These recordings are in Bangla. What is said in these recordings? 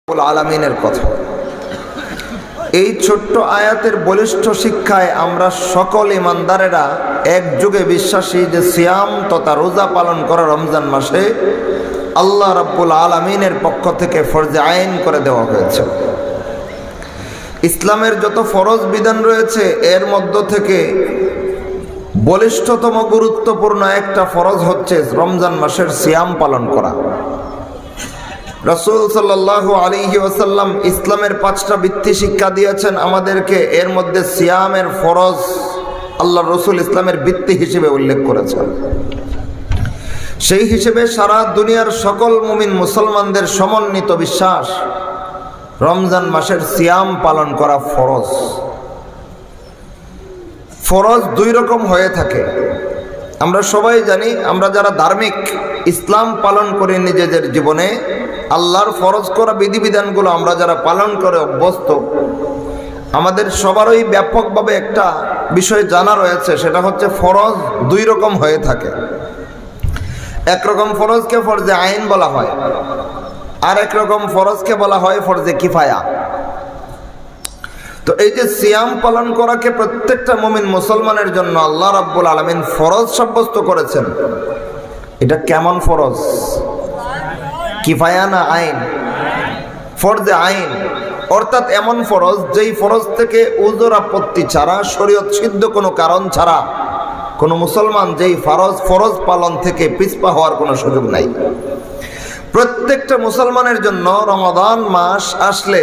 আলামিনের কথা। এই ছোট্ট আয়াতের বলিষ্ঠ শিক্ষায় আমরা সকল ইমানদারেরা একযোগে বিশ্বাসী যে সিয়াম তথা রোজা পালন করা রমজান মাসে আল্লাহ রাব্বুল আলামিনের পক্ষ থেকে ফরজে আইন করে দেওয়া হয়েছে। ইসলামের যত ফরজ বিধান রয়েছে এর মধ্য থেকে বলিষ্ঠতম গুরুত্বপূর্ণ একটা ফরজ হচ্ছে রমজান মাসের সিয়াম পালন করা। রাসূল সাল্লাল্লাহু আলাইহি ওয়াসাল্লাম ইসলামের 5টা ভিত্তি শিক্ষা দিয়েছেন আমাদেরকে, এর মধ্যে সিয়ামের ফরজ আল্লাহ রসুল ইসলামের ভিত্তি হিসেবে উল্লেখ করেছেন। সেই হিসেবে সারা দুনিয়ার সকল মুমিন মুসলমানদের সমন্বিত বিশ্বাস রমজান মাসের সিয়াম পালন করা ফরজ। ফরজ দুই রকম হয়ে থাকে, আমরা সবাই জানি। আমরা যারা ধার্মিক ইসলাম পালন করি নিজেদের জীবনে, আল্লাহর ফরজ করা বিধিবিধানগুলো আমরা যারা পালন করে অভ্যস্ত, আমাদের সবারই ব্যাপকভাবে একটা বিষয় জানা রয়েছে, সেটা হচ্ছে ফরজ দুই রকম হয়ে থাকে। একরকম ফরজকে ফরজে আইন বলা হয়, আর একরকম ফরজকে বলা হয় ফরজে কিফায়া। তো এই যে সিয়াম পালন করাকে প্রত্যেকটা মুমিন মুসলমানের জন্য আল্লাহ রাব্বুল আলামিন ফরজ সাব্যস্ত করেছেন। এটা কেমন ফরজ? কিফায়া না আইন? ফরজে আইন, অর্থাৎ এমন ফরজ যেই ফরজ থেকে উযর আপত্তি ছাড়া, শরীয়ত সিদ্ধ কোনো কারণ ছাড়া কোনো মুসলমান যেই ফরজ পালন থেকে পিছপা হওয়ার কোনো সুযোগ নাই। প্রত্যেকটা মুসলমানের জন্য রমাদান মাস আসলে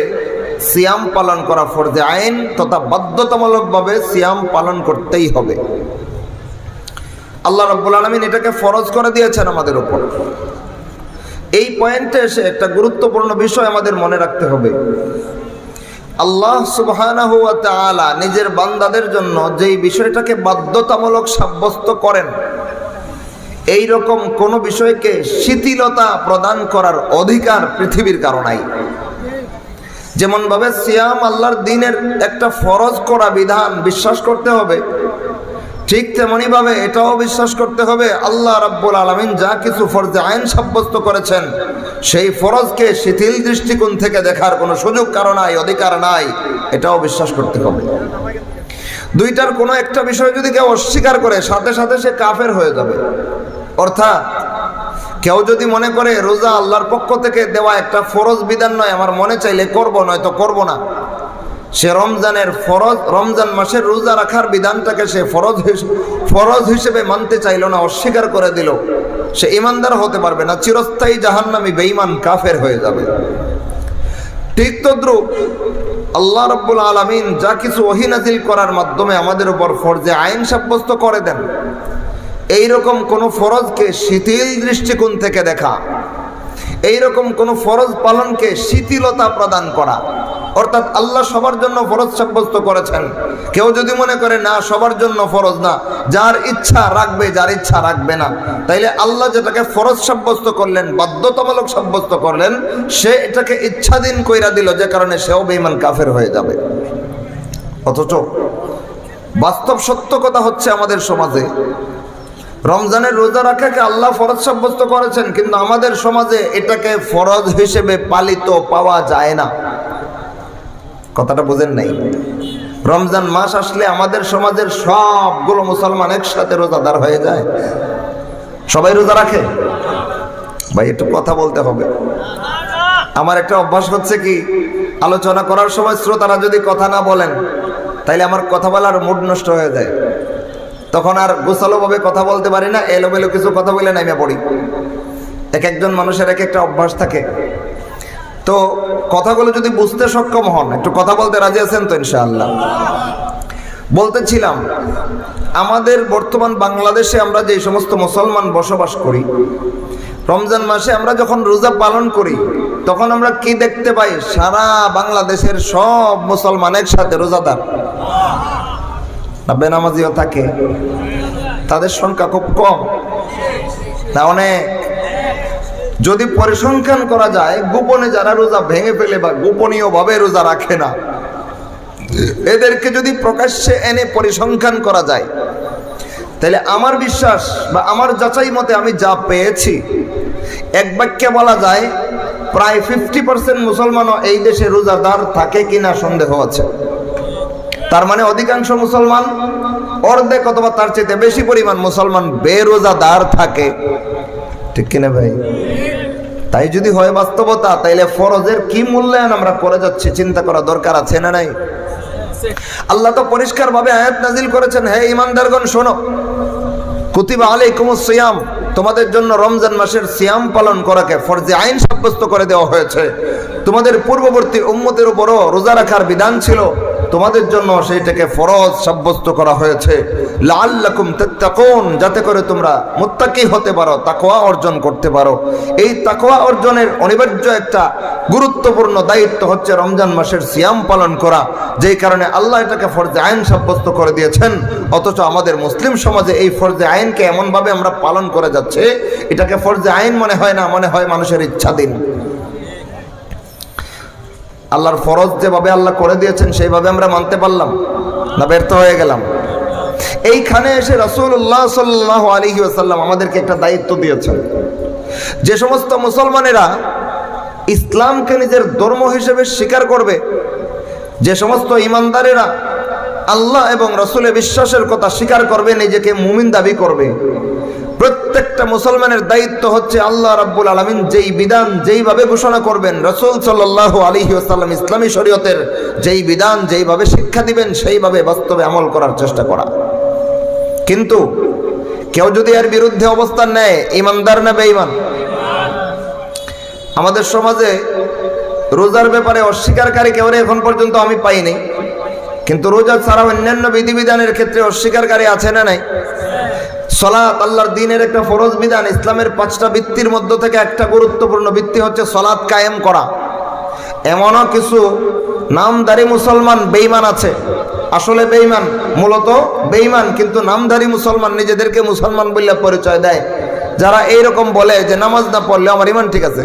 সিয়াম পালন করা ফরজে আইন তথা বাধ্যতামূলকভাবে সিয়াম পালন করতেই হবে। আল্লাহ রাব্বুল আলামিন এটাকে ফরজ করে দিয়েছেন আমাদের উপর। এই পয়েন্টে এসে একটা গুরুত্বপূর্ণ বিষয় আমাদের মনে রাখতে হবে। আল্লাহ সুবহানাহু ওয়া তাআলা নিজের বান্দাদের জন্য যেই বিষয়টাকে বাধ্যতামূলক সাব্যস্ত করেন, এই রকম কোনো বিষয়কে শিথিলতা প্রদান করার অধিকার পৃথিবীর কারো নাই। যেমন ভাবে সিয়াম আল্লাহর দ্বীনের একটা ফরজ করা বিধান বিশ্বাস করতে হবে, ঠিক তেমনি ভাবে এটাও বিশ্বাস করতে হবে আল্লাহ রাব্বুল আলামিন যা কিছু ফরজে আইন সাব্যস্ত করেছেন সেই ফরজকে শিথিল দৃষ্টিকোণ থেকে দেখার কোনো সুযোগ কারো নাই, অধিকার নাই, এটাও বিশ্বাস করতে হবে। দুইটার কোনো একটা বিষয় যদি কেউ অস্বীকার করে সাথে সাথে সে কাফের হয়ে যাবে। অর্থাৎ কেউ যদি মনে করে রোজা আল্লাহর পক্ষ থেকে দেওয়া একটা ফরজ বিধান নয়, আমার মনে চাইলে করব, নয়তো করব না, সে রমজানের ফরজ, রমজান মাসের রোজা রাখার বিধানটাকে সে ফরজ হিসেবে মানতে চাইল না, অস্বীকার করে দিল, সে ইমানদার হতে পারবে না, চিরস্থায়ী জাহান্নামী বেঈমান কাফের হয়ে যাবে। ঠিক তদ্রূপ আল্লাহ রাব্বুল আলামিন যা কিছু ওহী নাজিল করার মাধ্যমে আমাদের উপর ফরজে আইন সাব্যস্ত করে দেন, এইরকম কোনো ফরজকে শিথিল দৃষ্টিকোণ থেকে দেখা, এইরকম কোনো ফরজ পালনকে শিথিলতা প্রদান করা, অর্থাৎ আল্লাহ সবার জন্য ফরজ সাব্যস্ত করেছেন। কেউ যদি মনে করে না সবার জন্য ফরজ না, যার ইচ্ছা রাখবে যার ইচ্ছা রাখবে না, তাইলে আল্লাহ যেটাকে ফরজ সাব্যস্ত করলেন, বাধ্যতামূলক সাব্যস্ত করলেন, সে এটাকে ইচ্ছাধীন কইরা দিল, যে কারণে সেও বেঈমান কাফের হয়ে যাবে। অথচ বাস্তব সত্য কথা হচ্ছে আমাদের সমাজে রমজানের রোজা রাখাকে আল্লাহ ফরজ সাব্যস্ত করেছেন, কিন্তু আমাদের সমাজে এটাকে ফরজ হিসেবে পালিত পাওয়া যায় না। কথাটা বুঝেন নাই? রমজান মাস আসলে আমাদের সমাজের সবগুলো মুসলমান একসাথে রোজাদার হয়ে যায়। সবাই রোজা রাখে? ভাই একটু কথা বলতে হবে। আমার একটা অভ্যাস হচ্ছে কি, আলোচনা করার সময় শ্রোতারা যদি কথা না বলেন তাইলে আমার কথা বলার মুড নষ্ট হয়ে যায়, তখন আর গোছালোভাবে কথা বলতে পারি না, এলোমেলো কিছু কথা বলে নাইমা পড়ি। একজন মানুষের এক একটা অভ্যাস থাকে। তো কথাগুলো যদি বুঝতে সক্ষম হন, একটু কথা বলতে রাজি আছেন তো? ইনশাআল্লাহ। বলতেছিলাম, আমাদের বর্তমান বাংলাদেশে আমরা যে সমস্ত মুসলমান বসবাস করি, রমজান মাসে আমরা যখন রোজা পালন করি তখন আমরা কি দেখতে পাই? সারা বাংলাদেশের সব মুসলমান একসাথে রোজাদার। বেনামাজিও থাকে, তাদের সংখ্যা খুব কম না অনেক? যদি পরিসংখ্যান করা যায়, গোপনে যারা রোজা ভেঙে ফেলে বা গোপনীয় ভাবে রোজা রাখে না, এদেরকে যদি প্রকাশ্যে এনে পরিসংখ্যান করা যায়, তাহলে আমার বিশ্বাস বা আমার যাচাই মতে আমি যা পেয়েছি, এক বাক্যে বলা যায় প্রায় 50% মুসলমানও এই দেশে রোজাদার থাকে কিনা সন্দেহ আছে। তার মানে অধিকাংশ মুসলমান, অর্ধেক অথবা তার চেয়ে বেশি পরিমাণ মুসলমান বেরোজাদার থাকে, ঠিক কিনা ভাই? তাই যদি হয় বাস্তবতা, তাইলে ফরজের কি মূল্যায়ন আমরা করে যাচ্ছি চিন্তা করা দরকার আছে না নাই? আল্লাহ তো পরিষ্কার ভাবে আয়াত নাজিল করেছেন, হে ঈমানদারগণ শোনো, কুতিবা আলাইকুমুস সিয়াম, তোমাদের জন্য রমজান মাসের সিয়াম পালন করাকে ফরজে আইন সাব্যস্ত করে দেওয়া হয়েছে। তোমাদের পূর্ববর্তী উম্মতের উপরও রোজা রাখার বিধান ছিল, তোমাদের জন্য সেইটাকে ফরজ সাব্যস্ত করা হয়েছে। লাআল্লাকুম তাত্তাকুন, যাতে করে তোমরা মুত্তাকি হতে পারো, তাকওয়া অর্জন করতে পারো। এই তাকওয়া অর্জনের অনিবার্য একটা গুরুত্বপূর্ণ দায়িত্ব হচ্ছে রমজান মাসের সিয়াম পালন করা, যেই কারণে আল্লাহ এটাকে ফরজে আইন সাব্যস্ত করে দিয়েছেন। অথচ আমাদের মুসলিম সমাজে এই ফরজে আইনকে এমনভাবে আমরা পালন করে যাচ্ছে, এটাকে ফরজে আইন মনে হয় না, মনে হয় মানুষের ইচ্ছাধীন। আল্লাহর ফরজ যেভাবে আল্লাহ করে দিয়েছেন সেইভাবে আমরা মানতে পারলাম না ব্যর্থ হয়ে গেলাম? এইখানে এসে রাসূলুল্লাহ সাল্লাল্লাহু আলাইহি ওয়াসাল্লাম আমাদেরকে একটা দায়িত্ব দিয়েছেন। যে সমস্ত মুসলমানেরা ইসলামকে নিজের ধর্ম হিসেবে স্বীকার করবে, যে সমস্ত ঈমানদারেরা আল্লাহ এবং রাসূলের বিশ্বাসের কথা স্বীকার করবে, নিজেকে মুমিন দাবি করবে, প্রত্যেকটা মুসলমানের দায়িত্ব হচ্ছে আল্লাহ রাব্বুল আলামিন যেই বিধান যেইভাবে ঘোষণা করবেন, রাসূল সাল্লাল্লাহু আলাইহি ওয়াসাল্লাম ইসলামী শরীয়তের যেই বিধান যেইভাবে শিক্ষা দিবেন সেইভাবে বাস্তবে আমল করার চেষ্টা করা। কিন্তু কেউ যদি এর বিরুদ্ধে অবস্থান নেয়, ঈমানদার না বেঈমান? আমাদের সমাজে রোজার ব্যাপারে অস্বীকারী কেউ এখন পর্যন্ত আমি পাইনি, কিন্তু রোজা ছাড়া অন্যান্য বিধিবিধানের ক্ষেত্রে অস্বীকারী আছে না নাই? সালাত আল্লাহর দ্বীনের একটা ফরজ বিধান, ইসলামের 5টা ভিত্তির মধ্য থেকে একটা গুরুত্বপূর্ণ ভিত্তি হচ্ছে সালাত কায়েম করা। এমনও কিছু নামধারী মুসলমান বেঈমান আছে, আসলে বেঈমান, মূলত বেঈমান, কিন্তু নামধারী মুসলমান, নিজেদেরকে মুসলমান বলে পরিচয় দেয়, যারা এইরকম বলে যে নামাজ না পড়লে আমার ঈমান ঠিক আছে।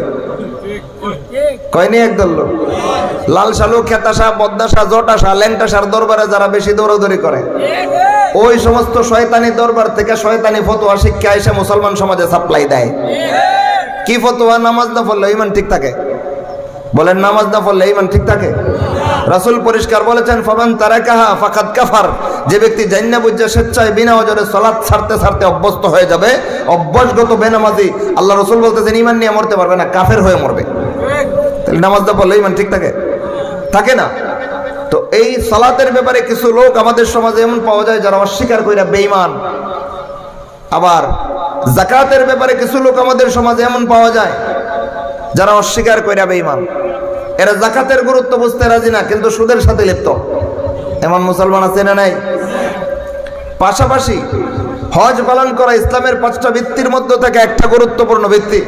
কয়নি একদল লোক, লাল শালু, খেতাশা, বদ্দাশা, জটাশা, ল্যাংটাশার দরবারে যারা বেশি দৌড়াদৌড়ি করে, ওই সমস্ত শয়তানি দরবার থেকে শয়তানি ফতোয়া শিক্ষা এসে মুসলমান সমাজে সাপ্লাই দেয়। কি ফতোয়া? নামাজ না পড়লে ঈমান ঠিক থাকে। বলেন, নামাজ না পড়লে ঈমান ঠিক থাকে? রাসূল পরিষ্কার বলেছেন, ফামান তারাকাহা ফাকাদ কাফার, যে ব্যক্তি জান্না বুঝে স্বেচ্ছায় বিনা ওজরে সালাত ছাড়তে ছাড়তে অভ্যস্ত হয়ে যাবে, অভ্যাসগত বেনামাজি, আল্লাহ রাসূল বলতেছেন ঈমান নিয়ে মরতে পারবে না, কাফের হয়ে মরবে। তাহলে নামাজ না পড়লে ঈমান ঠিক থাকে? থাকে না। তো এই সালাতের ব্যাপারে কিছু লোক আমাদের সমাজে এমন পাওয়া যায় যারা অস্বীকার কইরা বেঈমান। আবার যাকাতের ব্যাপারে কিছু লোক আমাদের সমাজে এমন পাওয়া যায় যারা অস্বীকার কইরা বেঈমান। এরা যাকাতের গুরুত্ব বুঝতে রাজি না, কিন্তু সুদের সাথে লিপ্ত। এমন মুসলমান আছে না নাই? পাশাপাশি হজ পালন করা ইসলামের 5টা ভিত্তির মধ্য থেকে একটা গুরুত্বপূর্ণ ভিত্তি।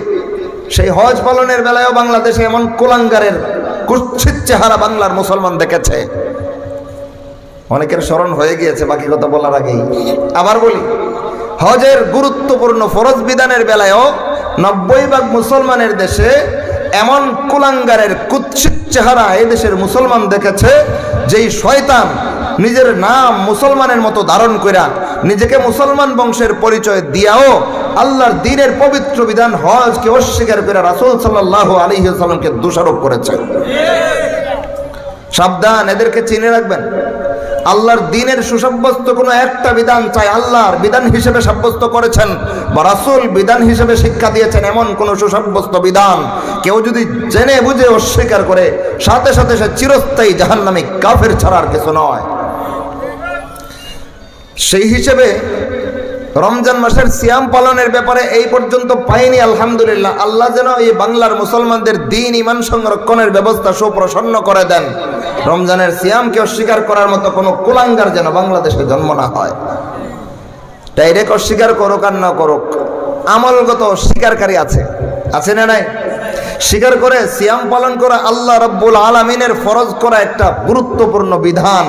সেই হজ পালনের বেলায়ও বাংলাদেশে এমন কুলাঙ্গারের কুৎসিত চেহারা বাংলার মুসলমান দেখেছে, অনেকের স্মরণ হয়ে গিয়েছে বাকি কথা বলার আগেই। আবার বলি, হজের গুরুত্বপূর্ণ ফরজ বিধানের বেলায়ও 90% মুসলমানের দেশে এমন কুলাঙ্গারের কুৎসিত চেহারা এই দেশের মুসলমান দেখেছে, যেই শয়তান নিজের নাম মুসলমানের মতো ধারণ কইরা নিজেকে মুসলমান বংশের পরিচয় দিয়াও আল্লাহর দ্বীনের পবিত্র বিধান হজকে অস্বীকার করে রাসূল সাল্লাল্লাহু আলাইহি ওয়াসাল্লামকে দোষারোপ করেছে। সাবধান, এদেরকে চিনে রাখবেন। আল্লাহর দ্বীনের সুসাব্যস্ত কোনো একটা বিধান চাই আল্লাহর বিধান হিসেবে সাব্যস্ত করেছেন বা রাসূল বিধান হিসেবে শিক্ষা দিয়েছেন, এমন কোনো সুসাব্যস্ত বিধান কেউ যদি জেনে বুঝে অস্বীকার করে, সাথে সাথে সে চিরস্থায়ী জাহান্নামী কাফের ছাড়া আর কিছু নয়। সেই হিসেবে রমজান মাসের সিয়াম পালনের ব্যাপারে এই পর্যন্ত পাইনি, আলহামদুলিল্লাহ। আল্লাহ যেন এই বাংলার মুসলমানদের দ্বীন ঈমান সংরক্ষণের ব্যবস্থা সুপ্রসন্ন করে দেন। রমজানের সিয়ামকে অস্বীকার করার মতো কোনো কুলাঙ্গার যেন বাংলাদেশে জন্ম না হয়। ডাইরেক্ট অস্বীকার করুক আর না করুক, আমলগত অস্বীকারী আছে না নাই? স্বীকার করে সিয়াম পালন করা আল্লাহ রাব্বুল আলামিনের ফরজ করা একটা গুরুত্বপূর্ণ বিধান,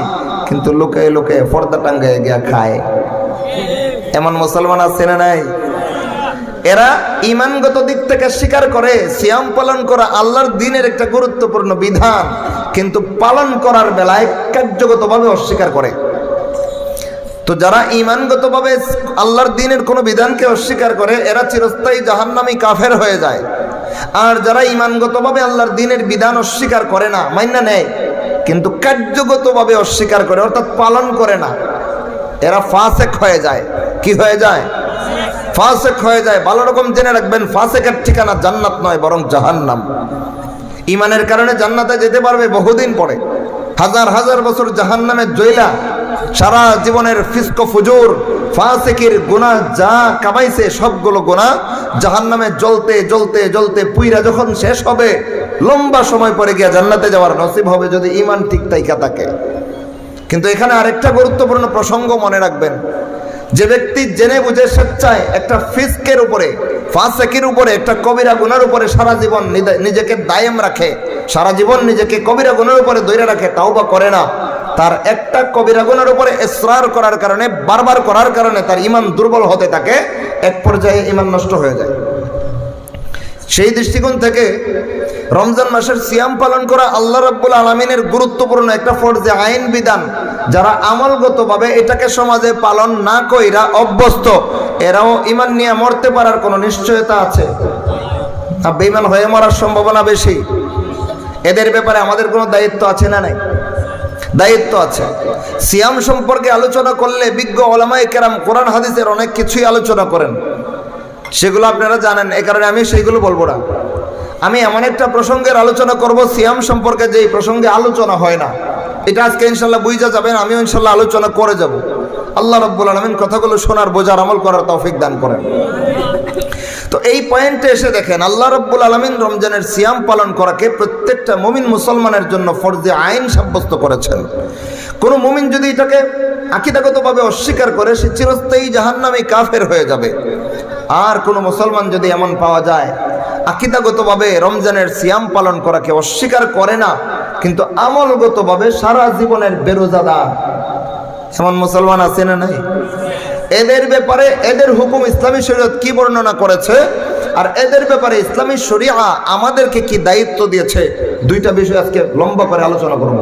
কিন্তু লোকে লোকে পর্দা টাঙ্গায় গিয়া খায়, এমন মুসলমান আছে না নাই? এরা ঈমানগত দিক থেকে স্বীকার করে সিয়াম পালন করা আল্লাহর দ্বীনের একটা গুরুত্বপূর্ণ বিধান, কিন্তু পালন করার বেলায় কার্যগতভাবে অস্বীকার করে। তো যারা ঈমানগতভাবে আল্লাহর দ্বীনের কোনো বিধানকে অস্বীকার করে, এরা চিরস্থায়ী জাহান্নামী কাফের হয়ে যায়। আর যারা ঈমানগতভাবে আল্লাহর দ্বীনের বিধান অস্বীকার করে না, মাইনা নেয়, কিন্তু কার্যগতভাবে অস্বীকার করে, অর্থাৎ পালন করে না, এরা ফাসেক হয়ে যায়। কি হয়ে যায়? ফাসেক হয়ে যায়। ভালো রকম জেনে রাখবেন, ফাসেকের ঠিকানা জান্নাত নয়, বরং জাহান্নাম। ঈমানের কারণে জান্নাতে যেতে পারবে বহুদিন পরে, হাজার হাজার বছর জাহান্নামে জয়লা সারা জীবনের ফিস্ক ফুজুর ফাসেকের গুনাহ যা কামাইছে সবগুলো গুনাহ জাহান্নামে জ্বলতে জ্বলতে জ্বলতে পুইরা যখন শেষ হবে, লম্বা সময় পরে গিয়া জান্নাতে যাওয়ার নসিব হবে যদি ঈমান ঠিক থাইকা থাকে। কিন্তু এখানে আরেকটা গুরুত্বপূর্ণ প্রসঙ্গ মনে রাখবেন, যে ব্যক্তি জেনে বুঝে স্বেচ্ছায় একটা ফিস্কের উপরে, ফাসেকের উপরে, একটা কবিরা গুনার উপরে সারা জীবন নিজেকে দায়েম রাখে, সারা জীবন নিজেকে কবিরা গুনার উপরে ধরে রাখে, তাওবা করে না, তার একটা কবিরা গুনার উপরে ইসরার করার কারণে, বারবার করার কারণে তার ঈমান দুর্বল হতে থাকে, এক পর্যায়ে ঈমান নষ্ট হয়ে যায়। সেই দৃষ্টিকোণ থেকে রমজান মাসের সিয়াম পালন করা আল্লাহ রাব্বুল আলামিনের গুরুত্বপূর্ণ একটা ফরজে আইন বিধান। যারা আমলগতভাবে এটাকে সমাজে পালন না কইরা অভ্যস্ত, এরাও ঈমান নিয়ে মরতে পারার কোনো নিশ্চয়তা আছে? বেঈমান হয়ে মরার সম্ভাবনা বেশি। এদের ব্যাপারে আমাদের কোনো দায়িত্ব আছে না নাই? দায়িত্ব আছে। সিয়াম সম্পর্কে আলোচনা করলে বিজ্ঞ ওলামায়ে কেরাম কোরআন হাদিসের অনেক কিছুই আলোচনা করেন, সেগুলো আপনারা জানেন, এ কারণে আমি সেইগুলো বলবো না। আমি এমন একটা প্রসঙ্গের আলোচনা করব সিয়াম সম্পর্কে যেই প্রসঙ্গে আলোচনা হয় না। এটা আজকে ইনশাল্লাহ বুঝা যাবেন, আমিও ইনশাল্লাহ আলোচনা করে যাব। আল্লাহ রাব্বুল আলামিন কথাগুলো শোনার, বোঝার, আমল করার তৌফিক দান করেন। তো এই পয়েন্টে এসে দেখেন, আল্লাহ রাব্বুল আলামিন রমজানের সিয়াম পালন করাকে প্রত্যেকটা মুমিন মুসলমানের জন্য ফরজে আইন সাব্যস্ত করেছেন। কোনো মুমিন যদি এটাকে আকীদাগতভাবে অস্বীকার করে, সে চিরস্থায়ী জাহান্নামী কাফের হয়ে যাবে। আর কোনো মুসলমান যদি এমন পাওয়া যায় আকীদাগতভাবে রমজানের সিয়াম পালন করাকে অস্বীকার করে না, কিন্তু আমলগতভাবে সারা জীবনের বেরোজাদার, এমন মুসলমান আছে না নাই? এদের ব্যাপারে এদের হুকুম ইসলামী শরীয়ত কি বর্ণনা করেছে, আর এদের ব্যাপারে ইসলামী শরিয়া আমাদেরকে কি দায়িত্ব দিয়েছে, দুইটা বিষয় আজকে লম্বা করে আলোচনা করব।